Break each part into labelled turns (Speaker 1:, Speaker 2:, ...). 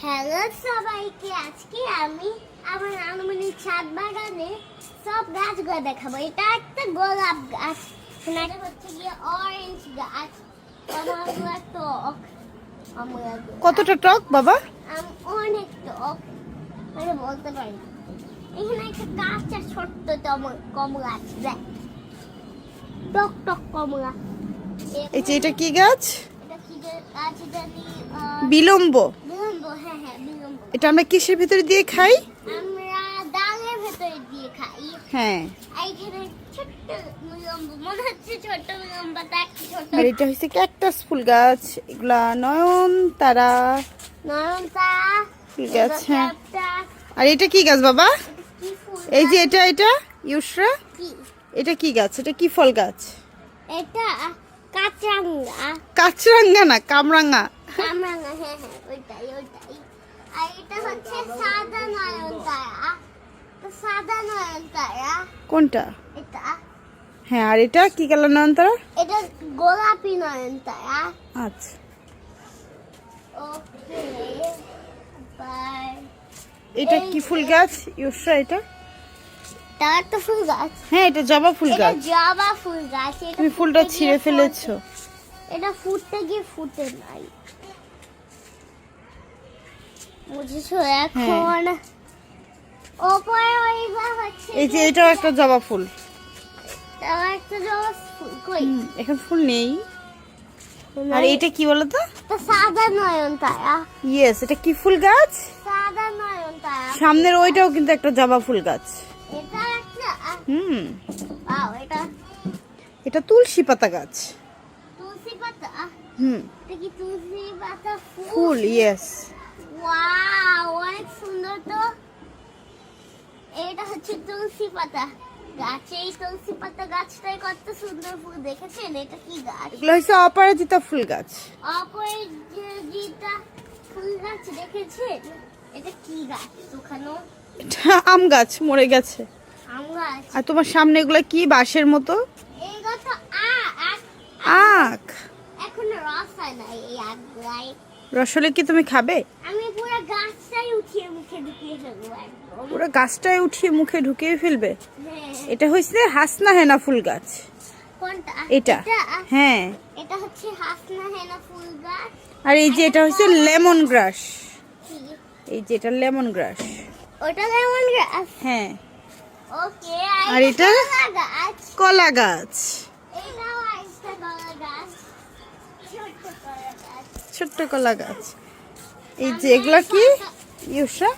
Speaker 1: Hello সবাইকে, আজকে আমি আমার নানুমনির ছাদ বাগানে সব গাছগুলো দেখাবো। এটা একটা গোলাপ গাছ, এটা হচ্ছে গিয়ে অরেঞ্জ গাছ। কমলাগুলো টক, কমলাগুলো
Speaker 2: কতটা টক বাবা?
Speaker 1: অনেক টক, মানে বলতে পারি না। এখানে একটা কাঁচা ছোট্ট কমলা আছে, দেখ টক টক কমলা।
Speaker 2: এই যে এটা কি গাছ?
Speaker 1: এটা কি গাছ জানি?
Speaker 2: বিলম্ব।
Speaker 1: বিলম্ব, হ্যাঁ হ্যাঁ বিলম্ব।
Speaker 2: এটা আমরা কিসের ভিতরে দিয়ে খাই?
Speaker 1: আমরা ডালের ভেতরে দিয়ে খাই।
Speaker 2: হ্যাঁ।
Speaker 1: এইখানে ছোট্ট বিলম্ব, মনে হচ্ছে ছোট্ট বিলম্বটা একটা ছোট।
Speaker 2: আর এটা হচ্ছে ক্যাকটাস ফুল গাছ। এগুলা নয়নতারা
Speaker 1: নয়নতারা
Speaker 2: ফুল গাছ। হ্যাঁ। আর এটা কি গাছ বাবা?
Speaker 1: কি ফুল?
Speaker 2: এই যে এটা ইউসরা,
Speaker 1: কি?
Speaker 2: এটা কি গাছ? এটা কি ফল গাছ?
Speaker 1: এটা কাঁচরাঙ্গা।
Speaker 2: কাঁচরাঙ্গা না, কামরাঙ্গা।
Speaker 1: কামরাঙ্গা, হ্যাঁ হ্যাঁ ওইটাই। আর এটা হচ্ছে সাদা নয়নতারা। তো সাদা নয়নতারা
Speaker 2: কোনটা?
Speaker 1: এটা।
Speaker 2: হ্যাঁ। আর এটা কি কালার নয়নতারা?
Speaker 1: এটা গোলাপি নয়নতারা।
Speaker 2: আচ্ছা।
Speaker 1: ওকে, বাই।
Speaker 2: এটা কি ফুল গাছ ইউসরা? এটা
Speaker 1: তার একটা ফুল গাছ।
Speaker 2: হ্যাঁ, এটা জবা ফুল
Speaker 1: এটা
Speaker 2: গাছ।
Speaker 1: জবা ফুল গাছ। এটা
Speaker 2: তুমি ফুলটা
Speaker 1: ফুটতে
Speaker 2: ছিঁড়ে
Speaker 1: গিয়ে
Speaker 2: ফেলেছো।
Speaker 1: এটা ফুটতে গিয়ে ফুটে নাই, বুঝেছো? এখন ওপরে ওইগুলো হচ্ছে
Speaker 2: এই যে এটাও একটা জবা ফুল।
Speaker 1: তার একটা জবা ফুল কই?
Speaker 2: এখন ফুল নেই। আর এটা কি বলতো?
Speaker 1: তো সাদা নয়নতারা।
Speaker 2: ইয়েস, এটা কি ফুল গাছ?
Speaker 1: সাদা নয়নতারা।
Speaker 2: সামনের ওইটাও কিন্তু একটা জবা ফুল গাছ।
Speaker 1: এটা একটা ওয়াও,
Speaker 2: এটা তুলসী পাতা গাছ।
Speaker 1: তুলসী পাতা। এটা কি তুলসী পাতা ফুল?
Speaker 2: ফুল, ইয়েস।
Speaker 1: ওয়াও, অনেক সুন্দর তো। এটা হচ্ছে তুলসী পাতা গাছ। এই তুলসী পাতা গাছটাই কত সুন্দর ফুল, দেখেছেন? এটা কি গাছ?
Speaker 2: এগুলো হচ্ছে অপরাজিতা ফুল গাছ।
Speaker 1: অপরাজিতা ফুল গাছ, দেখেছেন? এটা কি গাছ? ওখানে
Speaker 2: এটা আম গাছ, মরে গেছে।
Speaker 1: আম গাছ।
Speaker 2: আর তোমার সামনে এগুলো কি বাঁশের মতো?
Speaker 1: এই গাছ
Speaker 2: আখ।
Speaker 1: এখন রস হয় না এই আখগুলাই।
Speaker 2: রসলে কি তুমি খাবে?
Speaker 1: আমি পুরো গাছটাই উঠিয়ে মুখে ঢুকিয়ে ফেলবো একদম।
Speaker 2: পুরো গাছটায় উঠিয়ে মুখে ঢুকিয়ে ফেলবে?
Speaker 1: হ্যাঁ।
Speaker 2: এটা হচ্ছে হাসনা হেনা ফুল গাছ।
Speaker 1: কোনটা?
Speaker 2: এটা। হ্যাঁ।
Speaker 1: এটা হচ্ছে হাসনা হেনা ফুল গাছ।
Speaker 2: আর এই যে এটা হচ্ছে লেমন গ্রাস।
Speaker 1: কি?
Speaker 2: এই যে এটা লেমন গ্রাস।
Speaker 1: ওটা লেমন গাছ।
Speaker 2: হ্যাঁ।
Speaker 1: ওকে।
Speaker 2: আর এটা
Speaker 1: কলা গাছ।
Speaker 2: কলা গাছ।
Speaker 1: এইটাও একটা কলা গাছ, ছোট্ট কলা গাছ।
Speaker 2: ছোট্ট কলা গাছ। এই যে এগুলা কি ইউসা?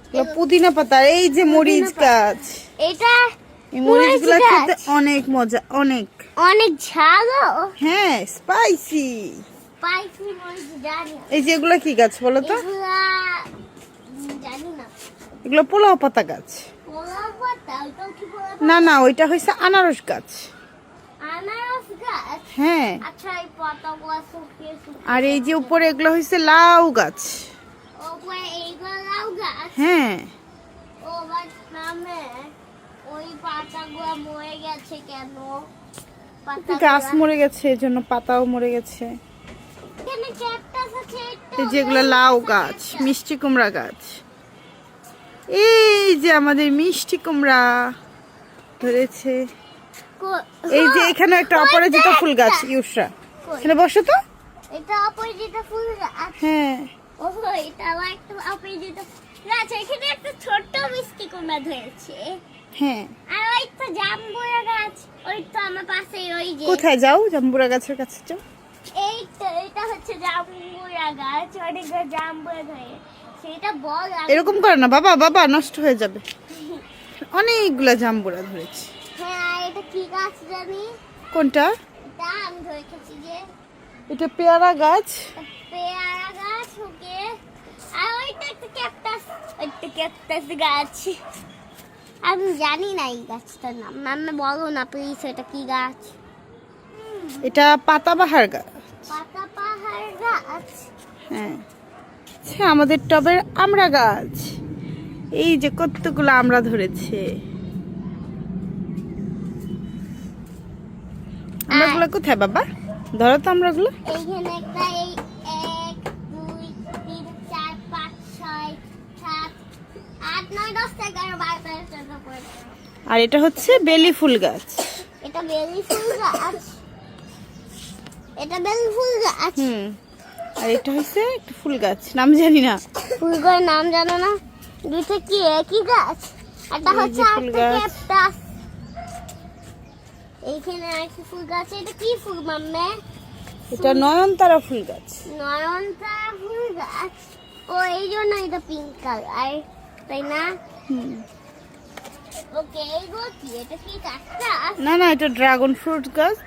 Speaker 2: এগুলো পুদিনা পাতা। এই যে মরিচ গাছ।
Speaker 1: এটা
Speaker 2: এই মরিচগুলো
Speaker 1: মরিচ
Speaker 2: খেতে
Speaker 1: গাছ।
Speaker 2: অনেক মজা, অনেক।
Speaker 1: অনেক ঝালও।
Speaker 2: হ্যাঁ, স্পাইসি।
Speaker 1: স্পাইসি মরিচ জানি।
Speaker 2: এই যে এগুলা কি গাছ বলো তো?
Speaker 1: এগুলা জানি না।
Speaker 2: এগুলো পোলাও পাতা গাছ।
Speaker 1: পোলাও পাতা? ওটাও কি পোলাও
Speaker 2: না না, ওইটা হচ্ছে আনারস গাছ।
Speaker 1: আনারস গাছ?
Speaker 2: হ্যাঁ।
Speaker 1: আচ্ছা, এই পাতাগুলো শুকিয়ে
Speaker 2: আর এই যে উপরে এগুলো হচ্ছে লাউ গাছ।
Speaker 1: ওপরে এইগুলো লাউ গাছ।
Speaker 2: হ্যাঁ।
Speaker 1: ও বাট নামে ওই পাতাগুলো মরে গেছে কেন?
Speaker 2: গাছ মরে গেছে, এজন্য পাতাও মরে গেছে।
Speaker 1: এখানে ক্যাকটাস আছে।
Speaker 2: এই যেগুলো লাউ গাছ, মিষ্টি কুমড়া গাছ। এই যে আমাদের মিষ্টি কুমড়া ধরেছে। এই যে এখানে একটা অপরাজিতা ফুল গাছ ইউসরা। এখানে বসো তো।
Speaker 1: এটা অপরাজিতা ফুল গাছ।
Speaker 2: হ্যাঁ।
Speaker 1: ও, এটা আবার একটা অপরাজিতা গাছ। এখানে একটা ছোট্ট মিষ্টি কুমড়া ধরেছে।
Speaker 2: হ্যাঁ।
Speaker 1: আর ওই তো জাম্বুরা গাছ, ওই তো আমার পাশে। ওই যে
Speaker 2: কোথায় যাও? জাম্বুরা গাছের কাছে যাও।
Speaker 1: এই তো, এটা হচ্ছে জাম্বুরা গাছ। অনেকগুলো জাম্বুরা ধরে, সেটা বল।
Speaker 2: এরকম করে না বাবা, বাবা নষ্ট হয়ে যাবে। অনেকগুলা জাম্বুরা ধরেছে।
Speaker 1: হ্যাঁ, এটা কি গাছ জানি?
Speaker 2: কোনটা?
Speaker 1: এটা আমি ধরেছি যে
Speaker 2: এটা পেয়ারা গাছ।
Speaker 1: পেয়ারা গাছ। ওকে। আর ওইটা একটা ক্যাকটাস, একটা ক্যাকটাস গাছ। আমি জানি না এই গাছটার নাম। মাম্মা বলো না প্লিজ, এটা কি গাছ?
Speaker 2: এটা পাতাবাহার গাছ।
Speaker 1: পাতাবাহার গাছ।
Speaker 2: হ্যাঁ। আচ্ছা, আমাদের টবের আমড়া গাছ। এই যে কতগুলো আমড়া ধরেছে। আমড়াগুলো কোথায় বাবা? ধরো তো আমড়াগুলো।
Speaker 1: এইখানে একটা, এই 1 2 3 4 5 9, 10, 11, 12, 13, 14, 15।
Speaker 2: আর এটা হচ্ছে বেলি ফুল গাছ।
Speaker 1: এটা বেলি ফুল গাছ। এটা বেলি ফুল গাছ।
Speaker 2: আর এটা হচ্ছে একটা ফুল গাছ, নাম জানি না।
Speaker 1: ফুলগুলোর নাম জানো না? দুইটা কি একই গাছ? এটা
Speaker 2: এই
Speaker 1: হচ্ছে
Speaker 2: যে ফুল
Speaker 1: একটা
Speaker 2: গাছ।
Speaker 1: ক্যাকটাস। এইখানে আরেকটা ফুল গাছ। এটা কি ফুল মাম্মে?
Speaker 2: এটা নয়নতারা ফুল গাছ।
Speaker 1: নয়নতারা ফুল গাছ। ও এই জন্য এটা পিঙ্ক কালার, তাই না? ওকে, এইগুলো কি? এটা কি ক্যাকটাস?
Speaker 2: না না, এটা ড্রাগন ফ্রুট গাছ।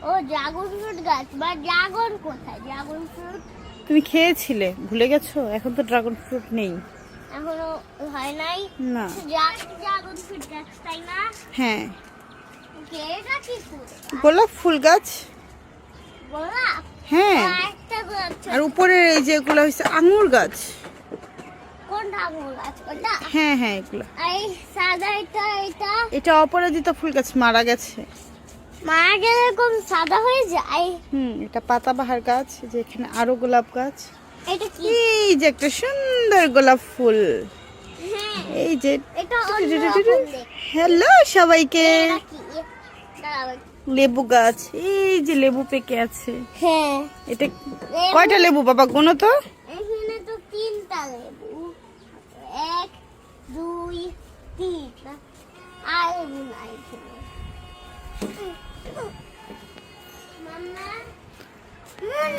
Speaker 1: ও ড্রাগন ফ্রুট গাছ। বা ড্রাগন কোথায়? ড্রাগন ফ্রুট
Speaker 2: তুমি খেয়েছিলে, ভুলে গেছো? এখন তো ড্রাগন ফ্রুট নেই।
Speaker 1: এখনো হয় নাই।
Speaker 2: না।
Speaker 1: ড্রাগন ফ্রুট গাছ, তাই না?
Speaker 2: হ্যাঁ,
Speaker 1: ওকে, এটা কি ফুল?
Speaker 2: গোলাপ ফুল গাছ।
Speaker 1: গোলাপ।
Speaker 2: হ্যাঁ,
Speaker 1: একটা গোলাপ ছোট।
Speaker 2: আর উপরের এই যেগুলো হচ্ছে আঙুর গাছ।
Speaker 1: কোনটা আঙুর গাছ? ওটা?
Speaker 2: হ্যাঁ হ্যাঁ, এগুলো।
Speaker 1: আর এই সাদা এটা
Speaker 2: এটা অপরাজিতা ফুল গাছ, মারা গেছে।
Speaker 1: মারা গেলে এরকম সাদা হয়ে যায়।
Speaker 2: এটা পাতাবাহার গাছ। যে এখানে আরো গোলাপ গাছ।
Speaker 1: এটা কি?
Speaker 2: এই যে একটা সুন্দর গোলাপ ফুল।
Speaker 1: হ্যাঁ,
Speaker 2: এই যে
Speaker 1: এটা অন্যরকম দেখতে।
Speaker 2: হ্যালো সবাইকে।
Speaker 1: এটা কি? দাঁড়াও।
Speaker 2: লেবু গাছ, এই যে লেবু পেকে আছে।
Speaker 1: হ্যাঁ,
Speaker 2: এটা কয়টা লেবু বাবা, গুনো তো?
Speaker 1: এখানে তো 3টা লেবু। 1, 2, 3 আর লেবু নাই এখানে। মাম্মা,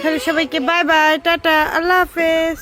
Speaker 2: তাহলে সবাইকে বাই বাই, টাটা, আল্লাহ হাফেজ।